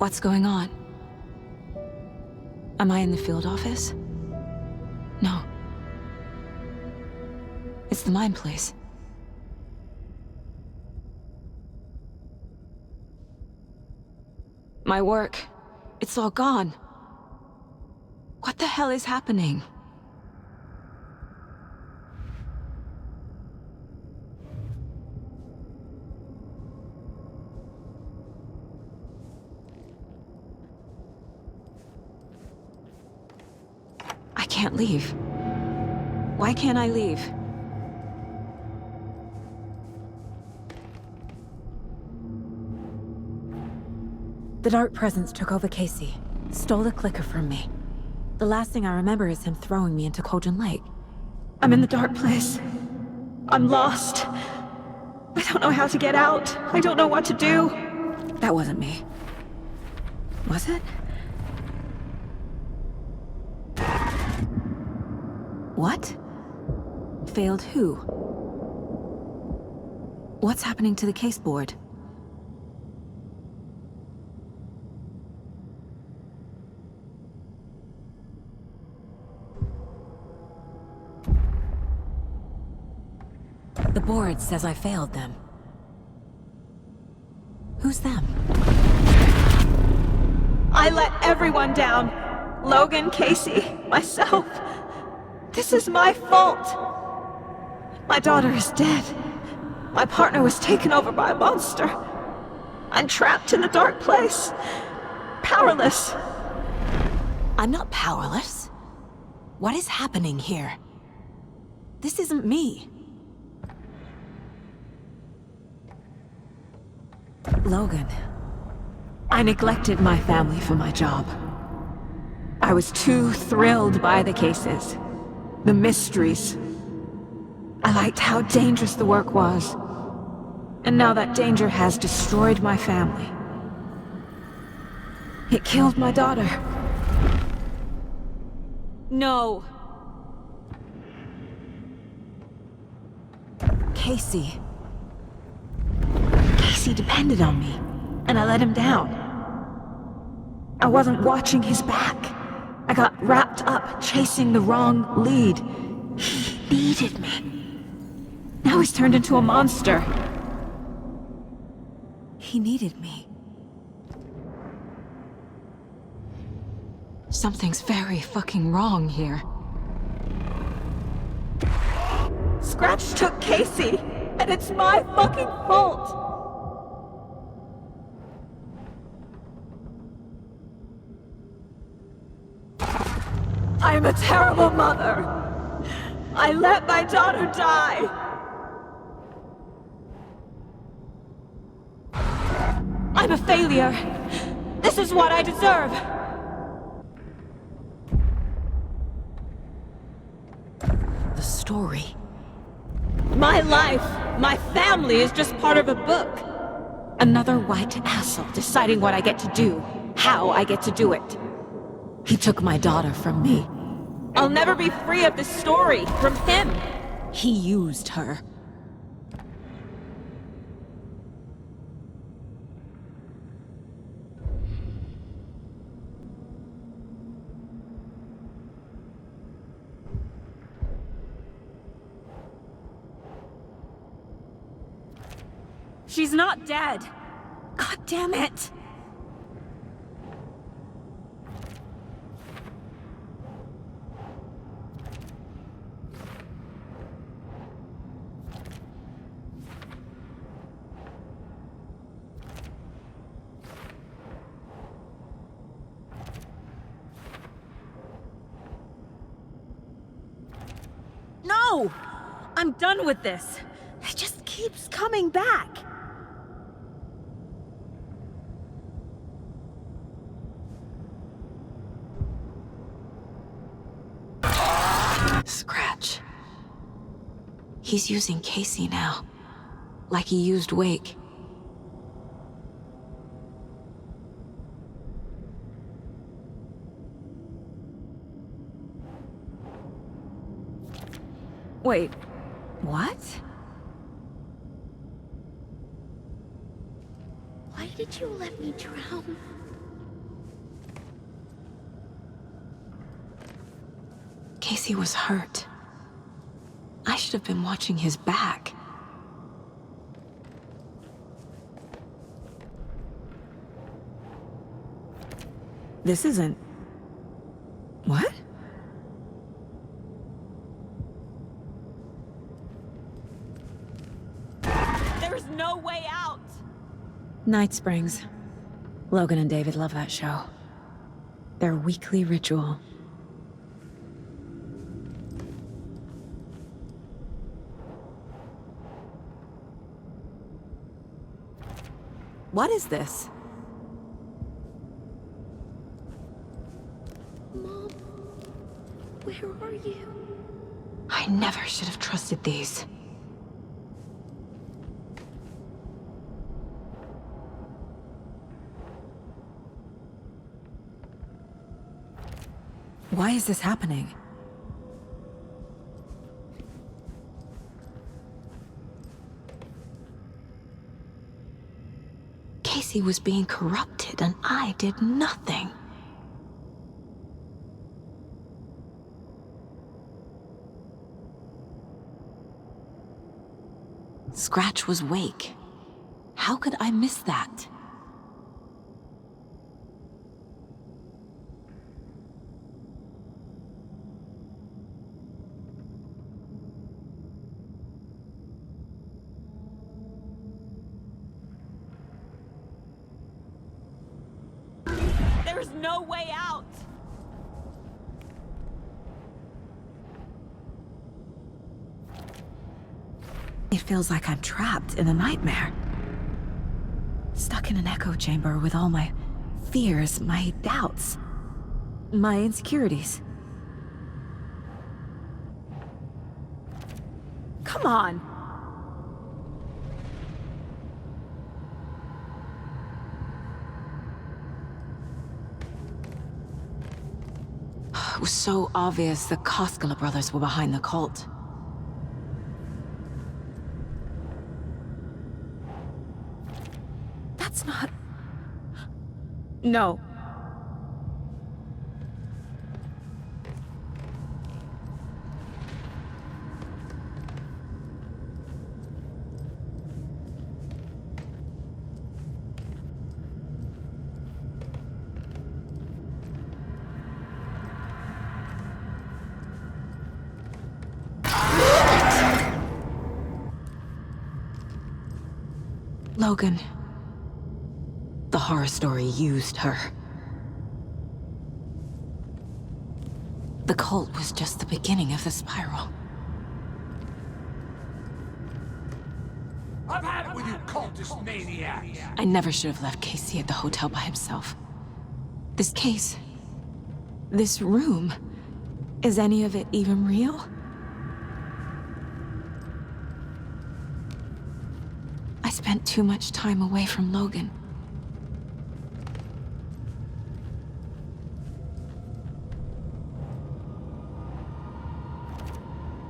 What's going on? Am I in the field office? No. It's the mine place. My work, it's all gone. What the hell is happening? I can't leave. Why can't I leave? The Dark Presence took over Casey, stole the clicker from me. The last thing I remember is him throwing me into Cauldron Lake. I'm in the dark place. I'm lost. I don't know how to get out. I don't know what to do. That wasn't me. Was it? What? Failed who? What's happening to the case board? The board says I failed them. Who's them? I let everyone down. Logan, Casey, myself. This is my fault. My daughter is dead. My partner was taken over by a monster. I'm trapped in the dark place. Powerless. I'm not powerless. What is happening here? This isn't me. Logan. I neglected my family for my job. I was too thrilled by the cases, the mysteries. I liked how dangerous the work was. And now that danger has destroyed my family. It killed my daughter. No. Casey. Casey depended on me, and I let him down. I wasn't watching his back. I got wrapped up chasing the wrong lead. He needed me. Now he's turned into a monster. He needed me. Something's very fucking wrong here. Scratch took Casey, and it's my fucking fault. I'm a terrible mother. I let my daughter die. I'm a failure. This is what I deserve. The story. My life, my family is just part of a book. Another white asshole deciding what I get to do, how I get to do it. He took my daughter from me. I'll never be free of this story from him. He used her. She's not dead. God damn it. No! I'm done with this. It just keeps coming back. Scratch. He's using Casey now. Like he used Wake. Wait, What? Why did you let me drown? Casey was hurt. I should have been watching his back. This isn't... What? There's no way out! Night Springs. Logan and David love that show. Their weekly ritual. What is this? Mom, where are you? I never should have trusted these. Why is this happening? Casey was being corrupted and I did nothing. Scratch was Wake. How could I miss that? There's no way out! It feels like I'm trapped in a nightmare. Stuck in an echo chamber with all my fears, my doubts, my insecurities. Come on! It was so obvious the Koskela brothers were behind the cult. That's not... No. Logan. The horror story used her. The cult was just the beginning of the spiral. I've had it with you cultist maniacs! I never should have left Casey at the hotel by himself. This case... this room... is any of it even real? I spent too much time away from Logan.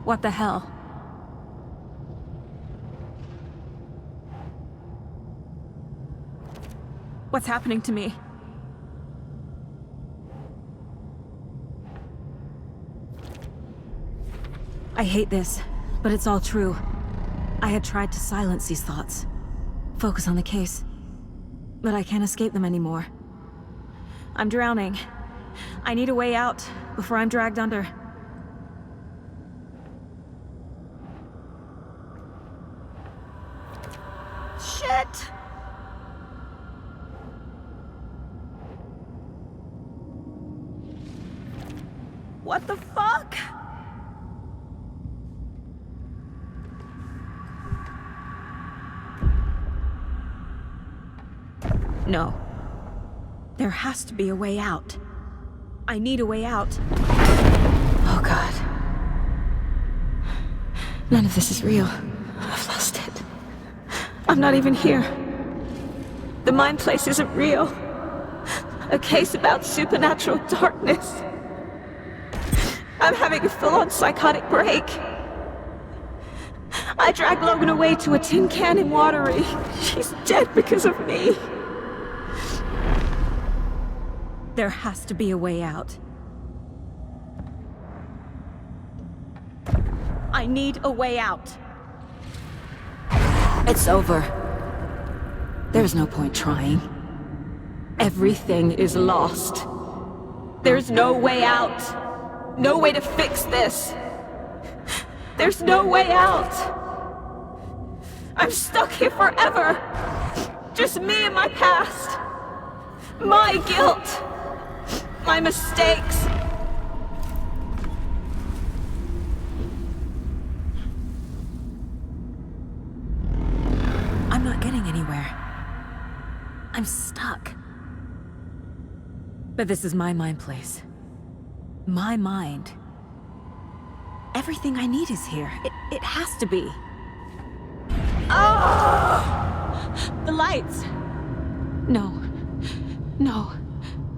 What the hell? What's happening to me? I hate this, but it's all true. I had tried to silence these thoughts. Focus on the case. But I can't escape them anymore. I'm drowning. I need a way out before I'm dragged under. Shit! What the fuck? No. There has to be a way out. I need a way out. Oh God. None of this is real. I've lost it. I'm not even here. The mind place isn't real. A case about supernatural darkness. I'm having a full-on psychotic break. I dragged Logan away to a tin can in Watery. She's dead because of me. There has to be a way out. I need a way out. It's over. There's no point trying. Everything is lost. There's no way out. No way to fix this. There's no way out. I'm stuck here forever. Just me and my past. My guilt. My mistakes. I'm not getting anywhere. I'm stuck. But this is my mind place. My mind. Everything I need is here. It has to be. Oh! The lights. No. No.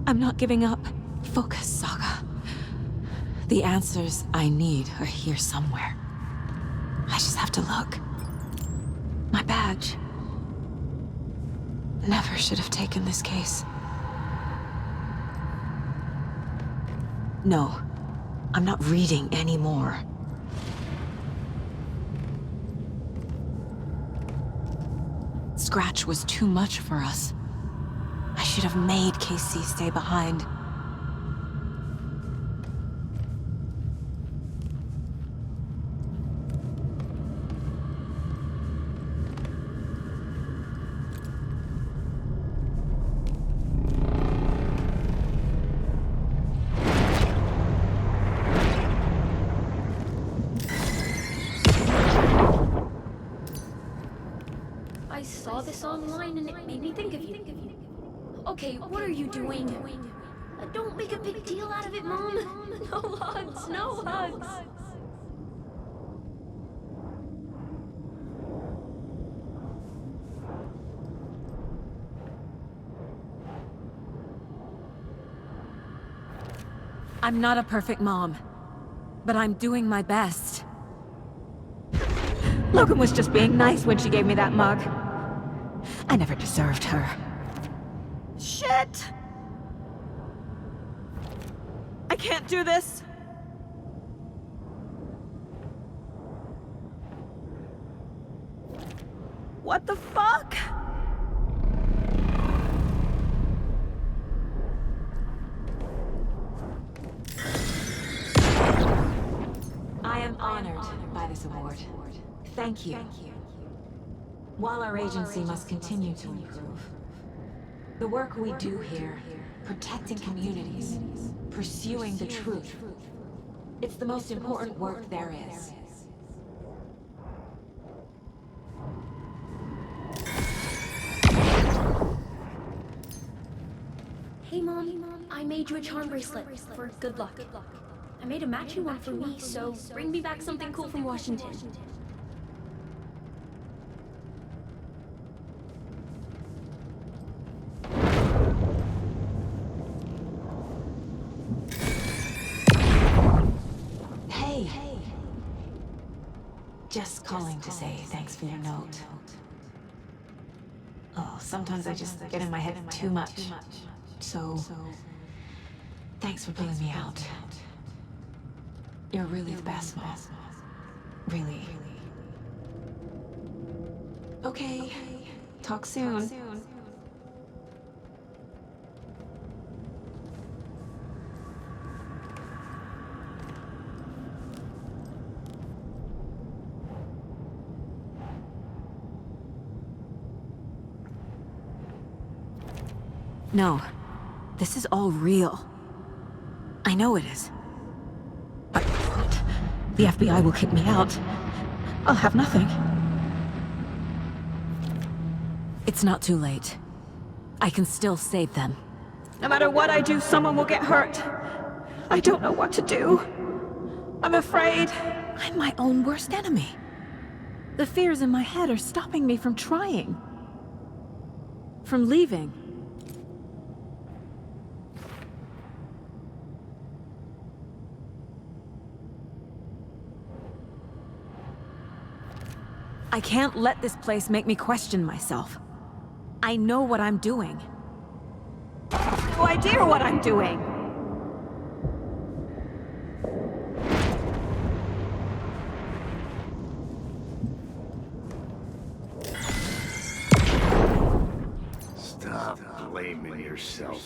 I'm not giving up. Focus, Saga. The answers I need are here somewhere. I just have to look. My badge. Never should have taken this case. No. I'm not reading anymore. Scratch was too much for us. I should have made Casey stay behind. I saw this online and it made me think of you. Okay, what are you doing? Don't make a big deal out of it, Mom. No hugs, no hugs. I'm not a perfect mom, but I'm doing my best. Logan was just being nice when she gave me that mug. I never deserved her. Shit! I can't do this. What the fuck? I am honored by this award. Thank you. While our agency must continue to improve, the work we do here, protecting communities, pursuing the truth, it's the most important work there is. Hey, Mom, I made you a charm bracelet for good luck. I made a matching one for me, so bring me back something cool from Washington. Hey! Just calling to say thanks for your note. Oh, sometimes I just get in my head too much. So, thanks for pulling me out. You're really the best, Mom. Really. Okay. Talk soon. No. This is all real. I know it is. But the FBI will kick me out. I'll have nothing. It's not too late. I can still save them. No matter what I do, someone will get hurt. I don't know what to do. I'm afraid. I'm my own worst enemy. The fears in my head are stopping me from trying. From leaving. I can't let this place make me question myself. I know what I'm doing. No idea what I'm doing.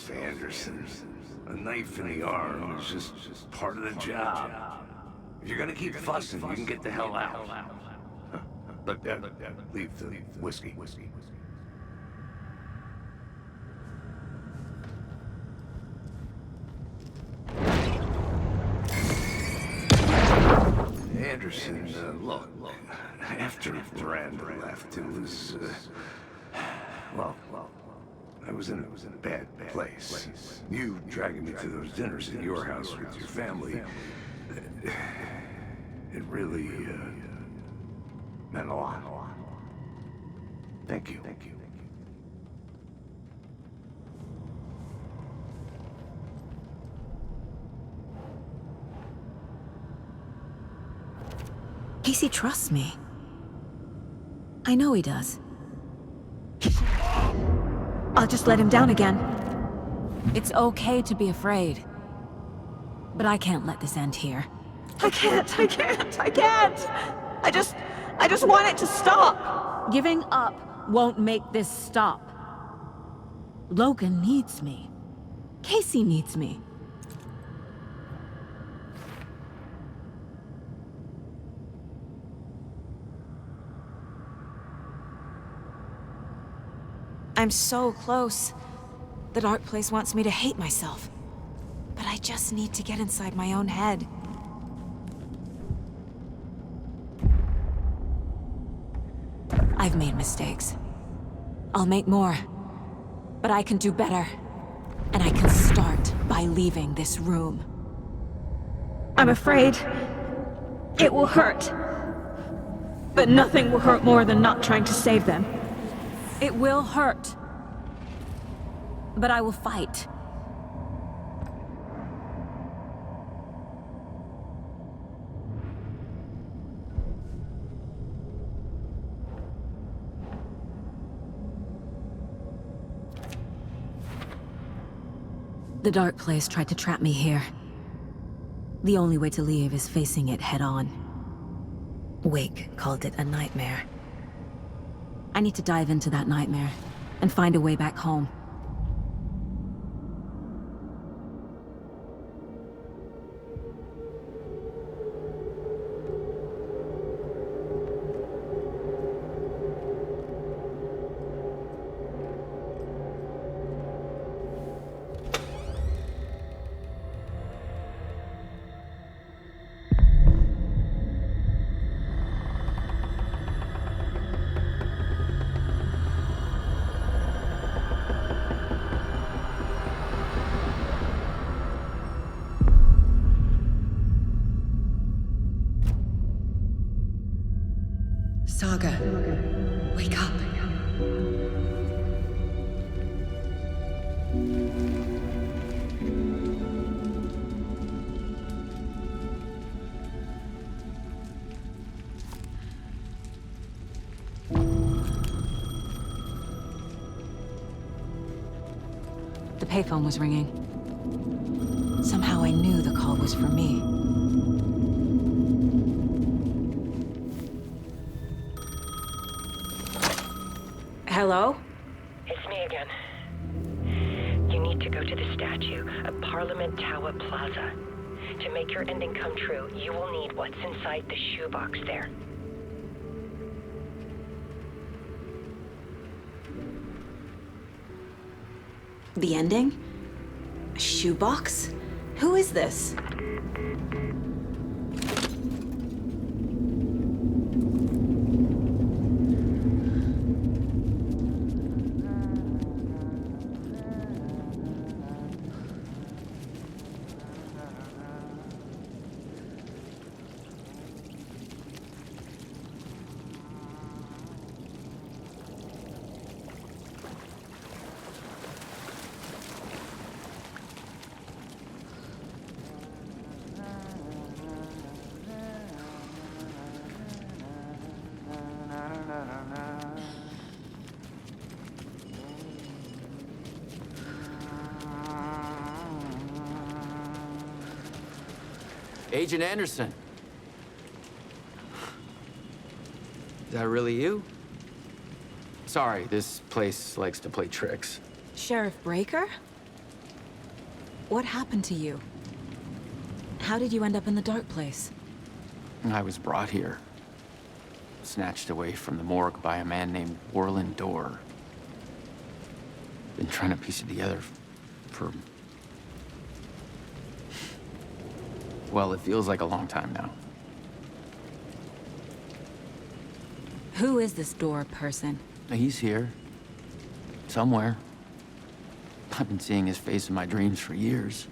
yourself, Anderson. A knife in the arm is just part of the job. If you're gonna keep fussing, you can get the hell out. Look, leave the whiskey. Anderson, look, after Miranda left, it was, well, I was in a bad place. You dragging me to those dinners at your house with your family, it really, meant a lot. Thank you. Casey trusts me. I know he does. I'll just let him down again. It's okay to be afraid. But I can't let this end here. I can't. I just want it to stop. Giving up won't make this stop. Logan needs me. Casey needs me. I'm so close. The dark place wants me to hate myself. But I just need to get inside my own head. I've made mistakes. I'll make more. But I can do better. And I can start by leaving this room. I'm afraid it will hurt. But nothing will hurt more than not trying to save them. It will hurt. But I will fight. The dark place tried to trap me here. The only way to leave is facing it head-on. Wake called it a nightmare. I need to dive into that nightmare and find a way back home. Saga, wake up. The payphone was ringing. Somehow I knew the call was for me. Hello? It's me again. You need to go to the statue of Parliament Tower Plaza. To make your ending come true, you will need what's inside the shoebox there. The ending? A shoebox? Who is this? Agent Anderson. Is that really you? Sorry, this place likes to play tricks. Sheriff Breaker? What happened to you? How did you end up in the dark place? I was brought here. Snatched away from the morgue by a man named Warland Dorr. Been trying to piece it together for... well, it feels like a long time now. Who is this Dorr person? He's here. Somewhere. I've been seeing his face in my dreams for years.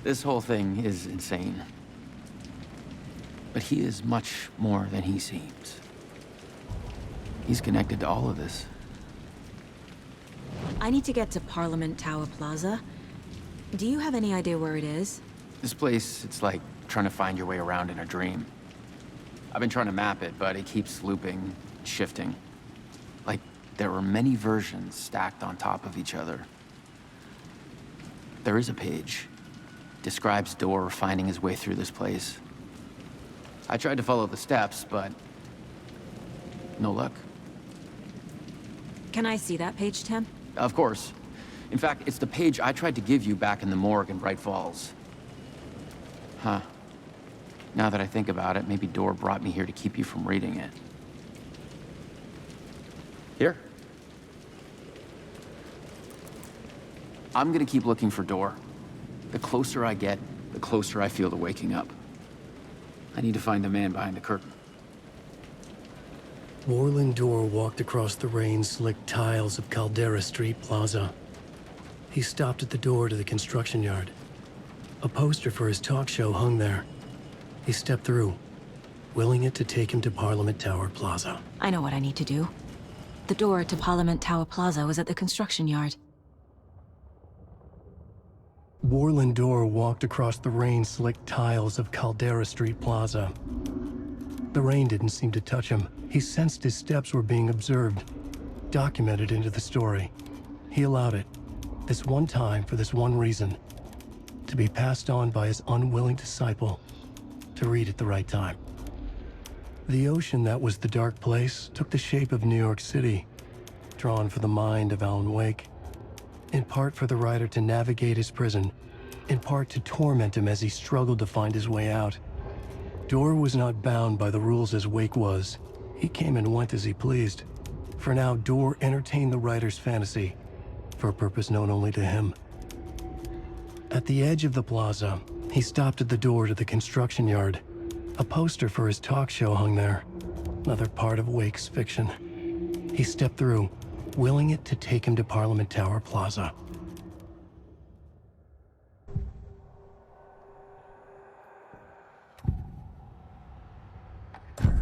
This whole thing is insane. But he is much more than he seems. He's connected to all of this. I need to get to Parliament Tower Plaza. Do you have any idea where it is? This place, it's like trying to find your way around in a dream. I've been trying to map it, but it keeps looping, shifting. Like there were many versions stacked on top of each other. There is a page. Describes Dorr finding his way through this place. I tried to follow the steps, but no luck. Can I see that page, Tim? Of course. In fact, it's the page I tried to give you back in the morgue in Bright Falls. Huh. Now that I think about it, maybe Dorr brought me here to keep you from reading it. Here. I'm gonna keep looking for Dorr. The closer I get, the closer I feel to waking up. I need to find the man behind the curtain. Warland Dorr walked across the rain-slicked tiles of Caldera Street Plaza. He stopped at the door to the construction yard. A poster for his talk show hung there. He stepped through, willing it to take him to Parliament Tower Plaza. I know what I need to do. The door to Parliament Tower Plaza was at the construction yard. Warland Dorr walked across the rain-slicked tiles of Caldera Street Plaza. The rain didn't seem to touch him. He sensed his steps were being observed, documented into the story. He allowed it, this one time for this one reason, to be passed on by his unwilling disciple, to read at the right time. The ocean that was the dark place took the shape of New York City, drawn for the mind of Alan Wake. In part for the writer to navigate his prison, in part to torment him as he struggled to find his way out. Dorr was not bound by the rules as Wake was. He came and went as he pleased. For now, Dorr entertained the writer's fantasy, for a purpose known only to him. At the edge of the plaza, he stopped at the door to the construction yard. A poster for his talk show hung there, another part of Wake's fiction. He stepped through, willing it to take him to Parliament Tower Plaza.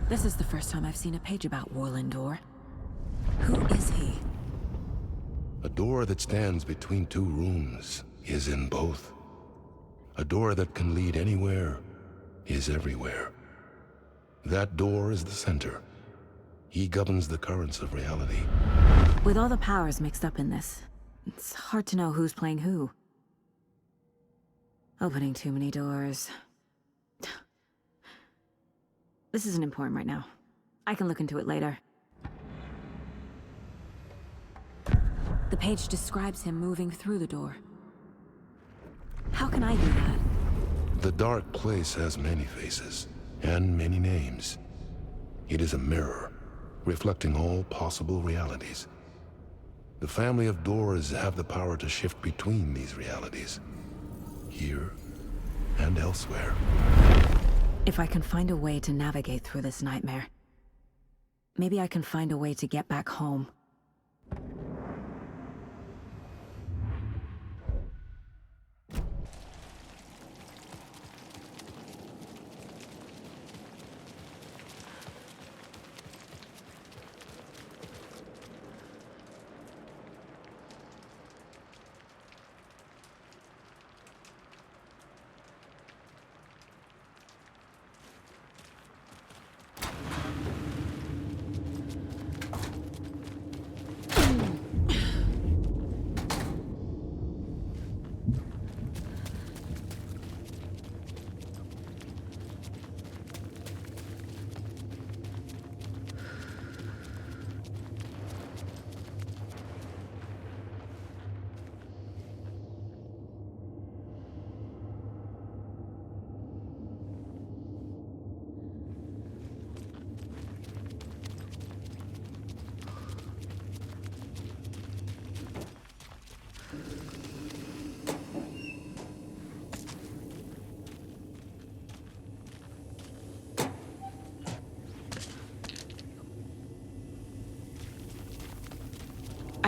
This is the first time I've seen a page about Warland Dorr. Who is he? A door that stands between two rooms is in both. A door that can lead anywhere is everywhere. That door is the center. He governs the currents of reality. With all the powers mixed up in this, it's hard to know who's playing who. Opening too many doors. This isn't important right now. I can look into it later. The page describes him moving through the door. How can I do that? The dark place has many faces and many names. It is a mirror, reflecting all possible realities. The family of Dorrs have the power to shift between these realities, here and elsewhere. If I can find a way to navigate through this nightmare, maybe I can find a way to get back home.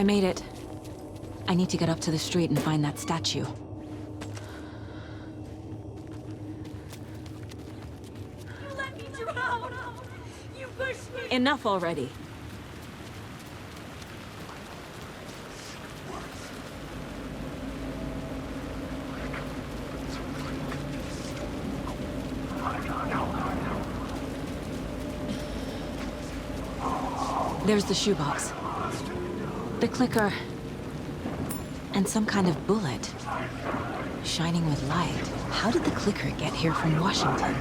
made it. I need to get up to the street and find that statue. You let me drown! You pushed me! Enough already. There's the shoebox. The clicker. And some kind of bullet. Shining with light. How did the clicker get here from Washington?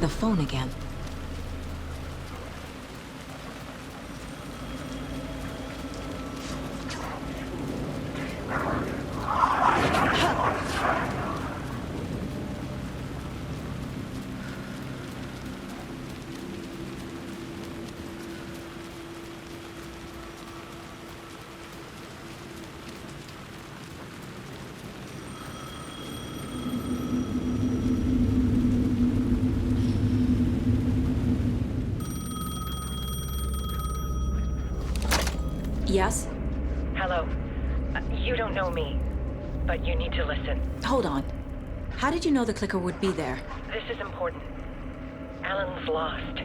The phone again. Yes? Hello. You don't know me, but you need to listen. Hold on. How did you know the clicker would be there? This is important. Alan's lost.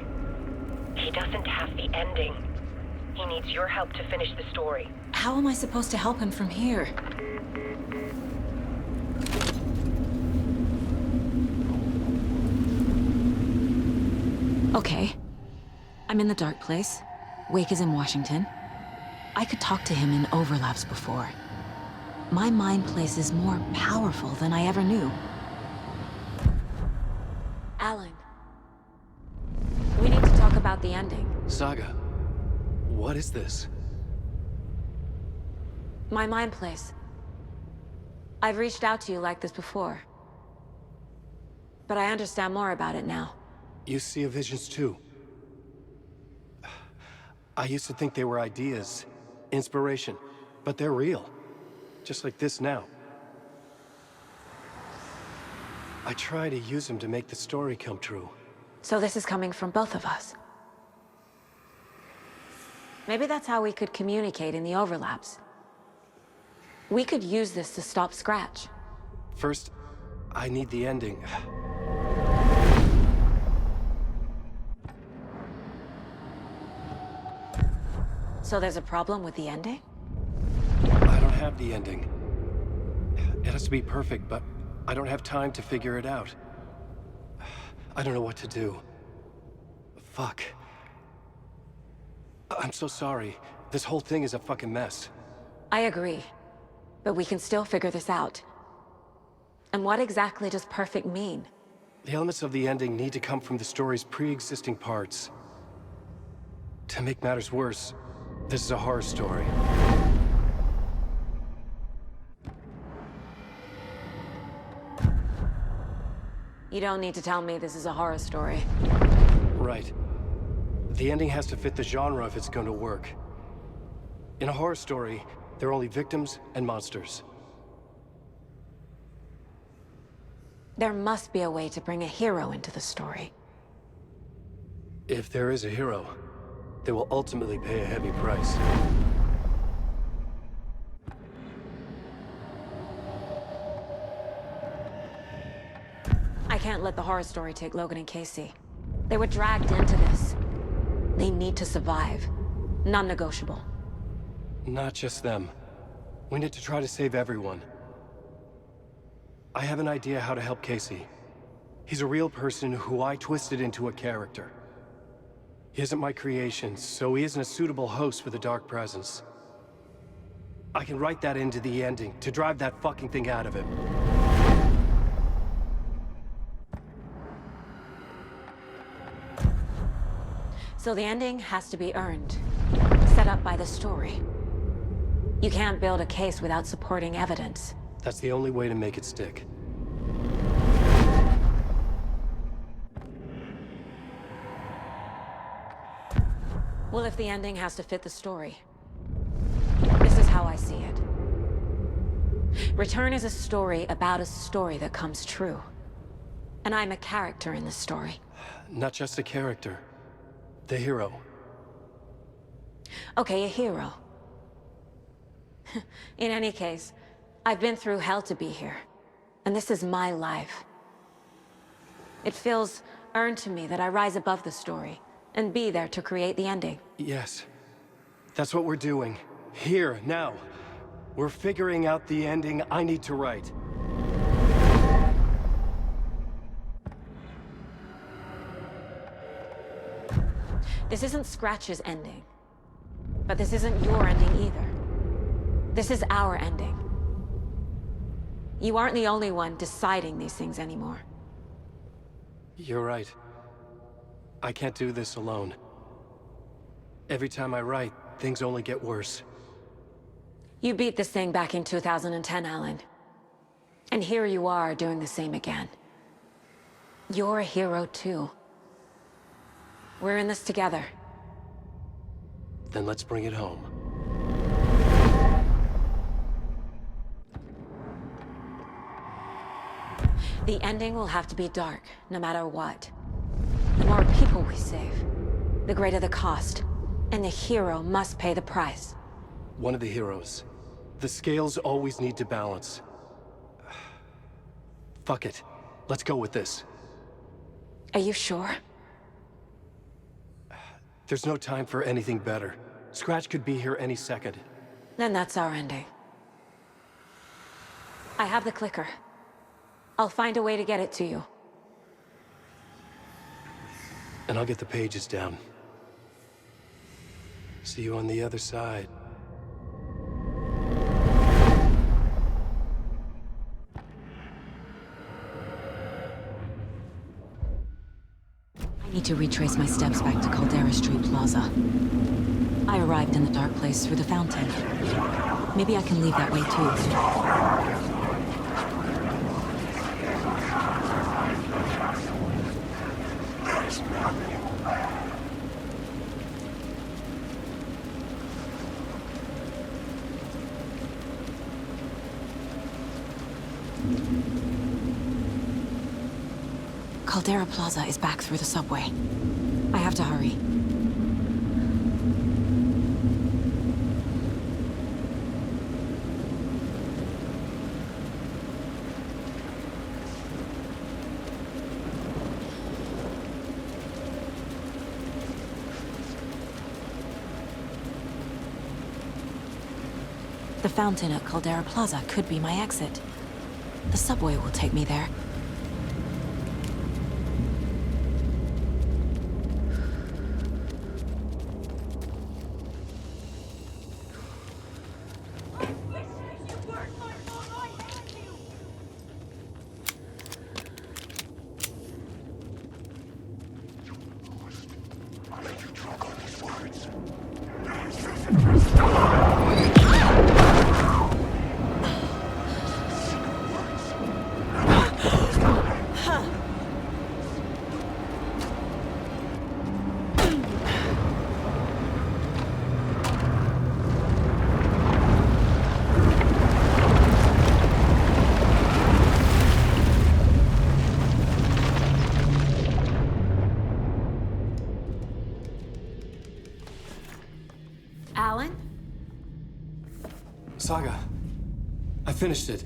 He doesn't have the ending. He needs your help to finish the story. How am I supposed to help him from here? Okay. I'm in the dark place. Wake is in Washington. I could talk to him in overlaps before. My mind place is more powerful than I ever knew. Alan. We need to talk about the ending. Saga, what is this? My mind place. I've reached out to you like this before. But I understand more about it now. You see visions too. I used to think they were ideas, inspiration, but they're real. Just like this now. I try to use them to make the story come true. So this is coming from both of us. Maybe that's how we could communicate in the overlaps. We could use this to stop Scratch. First, I need the ending. So there's a problem with the ending? I don't have the ending. It has to be perfect, but I don't have time to figure it out. I don't know what to do. Fuck. I'm so sorry. This whole thing is a fucking mess. I agree. But we can still figure this out. And what exactly does perfect mean? The elements of the ending need to come from the story's pre-existing parts. To make matters worse, this is a horror story. You don't need to tell me this is a horror story. Right. The ending has to fit the genre if it's going to work. In a horror story, there are only victims and monsters. There must be a way to bring a hero into the story. If there is a hero, they will ultimately pay a heavy price. I can't let the horror story take Logan and Casey. They were dragged into this. They need to survive. Non-negotiable. Not just them. We need to try to save everyone. I have an idea how to help Casey. He's a real person who I twisted into a character. He isn't my creation, so he isn't a suitable host for the Dark Presence. I can write that into the ending to drive that fucking thing out of him. So the ending has to be earned. Set up by the story. You can't build a case without supporting evidence. That's the only way to make it stick. Well, if the ending has to fit the story. This is how I see it. Return is a story about a story that comes true. And I'm a character in the story. Not just a character. The hero. Okay, a hero. In any case, I've been through hell to be here. And this is my life. It feels earned to me that I rise above the story and be there to create the ending. Yes. That's what we're doing. Here, now. We're figuring out the ending I need to write. This isn't Scratch's ending. But this isn't your ending either. This is our ending. You aren't the only one deciding these things anymore. You're right. I can't do this alone. Every time I write, things only get worse. You beat this thing back in 2010, Alan. And here you are doing the same again. You're a hero too. We're in this together. Then let's bring it home. The ending will have to be dark, no matter what. The more people we save, the greater the cost. And the hero must pay the price. One of the heroes. The scales always need to balance. Fuck it. Let's go with this. Are you sure? There's no time for anything better. Scratch could be here any second. Then that's our ending. I have the clicker. I'll find a way to get it to you. And I'll get the pages down. See you on the other side. I need to retrace my steps back to Caldera Street Plaza. I arrived in the dark place through the fountain. Maybe I can leave that way too. Caldera Plaza is back through the subway. I have to hurry. The fountain at Caldera Plaza could be my exit. The subway will take me there. Saga, I finished it.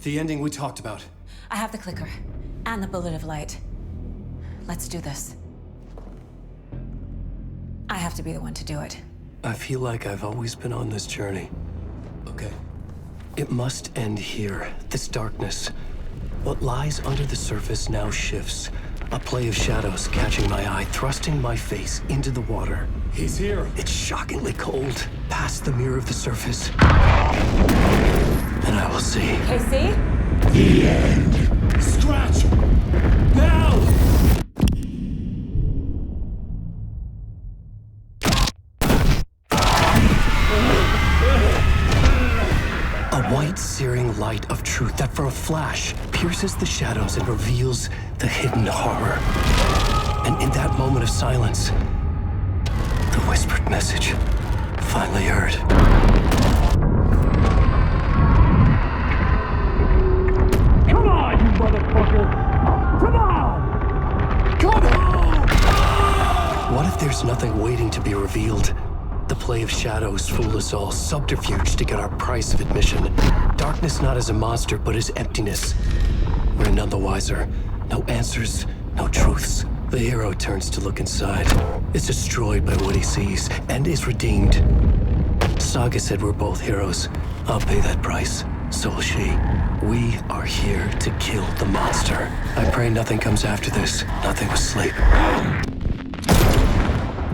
The ending we talked about. I have the clicker. And the bullet of light. Let's do this. I have to be the one to do it. I feel like I've always been on this journey. Okay. It must end here, this darkness. What lies under the surface now shifts. A play of shadows catching my eye, thrusting my face into the water. He's here. It's shockingly cold, past the mirror of the surface. And I will see. Casey? The end. Scratch! Now! A white, searing light of truth that for a flash pierces the shadows and reveals the hidden horror. And in that moment of silence, the whispered message finally heard. Come on, you motherfucker! Come on! Come on! What if there's nothing waiting to be revealed? The play of shadows fool us all, subterfuge to get our price of admission. Darkness not as a monster, but as emptiness. We're none the wiser. No answers, no truths. The hero turns to look inside, is destroyed by what he sees, and is redeemed. Saga said we're both heroes. I'll pay that price. So will she. We are here to kill the monster. I pray nothing comes after this. Nothing but sleep.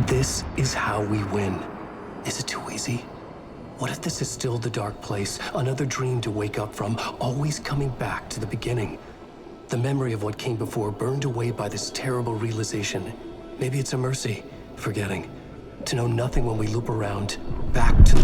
This is how we win. Is it too easy? What if this is still the dark place, another dream to wake up from, always coming back to the beginning? The memory of what came before burned away by this terrible realization. Maybe it's a mercy, forgetting. To know nothing when we loop around, back to...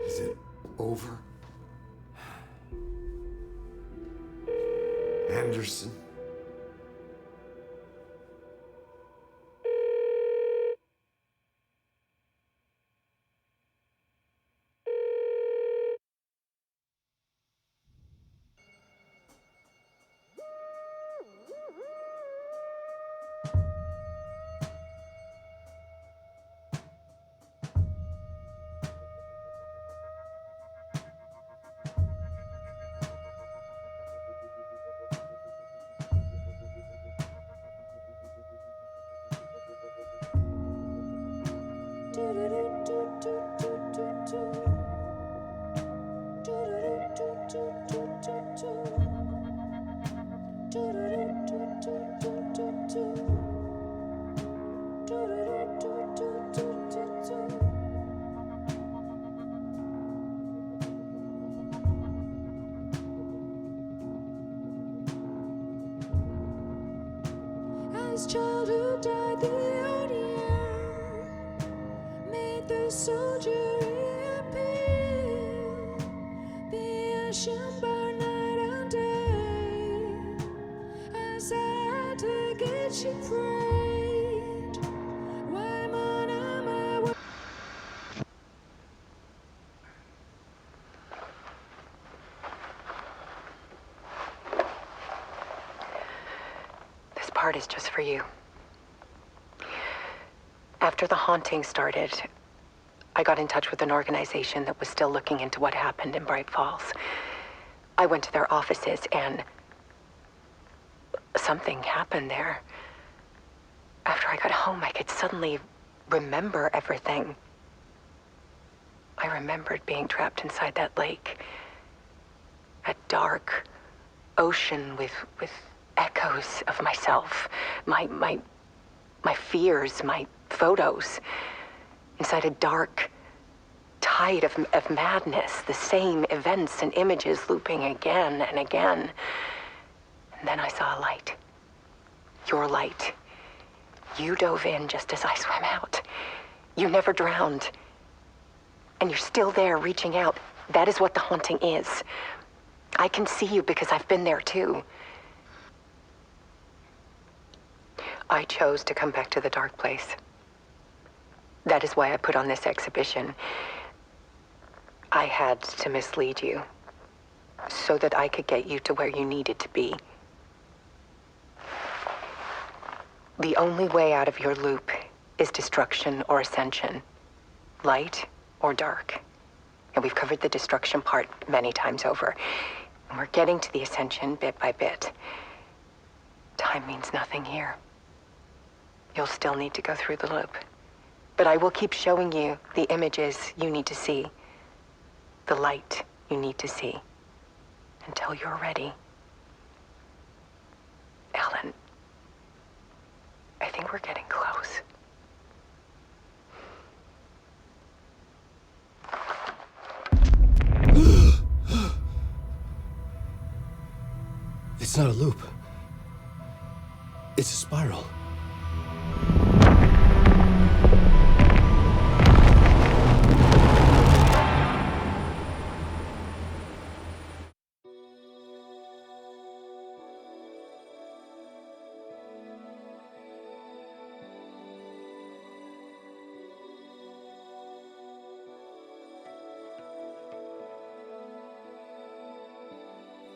Is it over? Anderson? As childhood died, the old year made the soldier reappear. The ocean burned night and day as I had to get you prayed. Why man am I? This part is just for you. After the haunting started, I got in touch with an organization that was still looking into what happened in Bright Falls. I went to their offices and something happened there. After I got home, I could suddenly remember everything. I remembered being trapped inside that lake. A dark ocean with echoes of myself, my fears, my photos, inside a dark tide of madness, the same events and images looping again and again. And then I saw a light. Your light. You dove in just as I swam out. You never drowned. And you're still there reaching out. That is what the haunting is. I can see you because I've been there too. I chose to come back to the dark place. That is why I put on this exhibition. I had to mislead you, so that I could get you to where you needed to be. The only way out of your loop is destruction or ascension, light or dark. And we've covered the destruction part many times over. And we're getting to the ascension bit by bit. Time means nothing here. You'll still need to go through the loop. But I will keep showing you the images you need to see, the light you need to see, until you're ready. Ellen, I think we're getting close. It's not a loop. It's a spiral.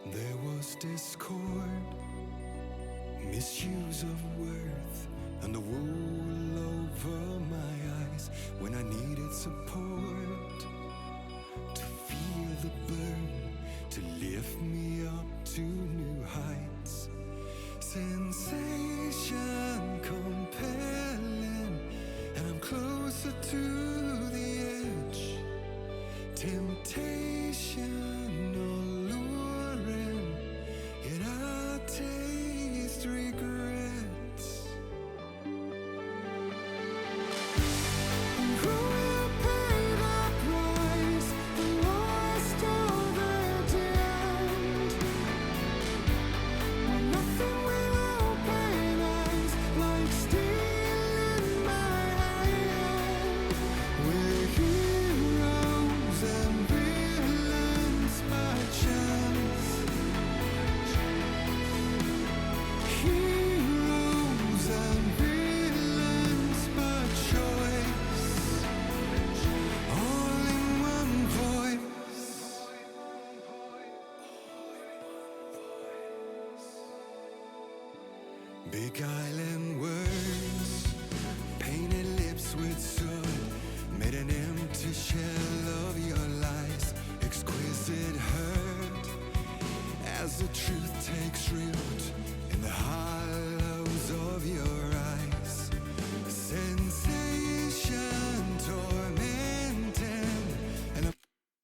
There was discord, misuse of worth, and the wool over my eyes when I needed support. To feel the burn, to lift me up to new heights. Sensation compelling, and I'm closer to the edge. Temptation alluring, yet I taste regrets. And who will pay the price, the lost or the damned? When nothing will open eyes like steel in my hand. We're heroes and villains by chance. Heroes and villains by choice. All in one voice. Beguiling words, painted lips with soot, made an empty shell of your lies. Exquisite hurt, as the truth takes real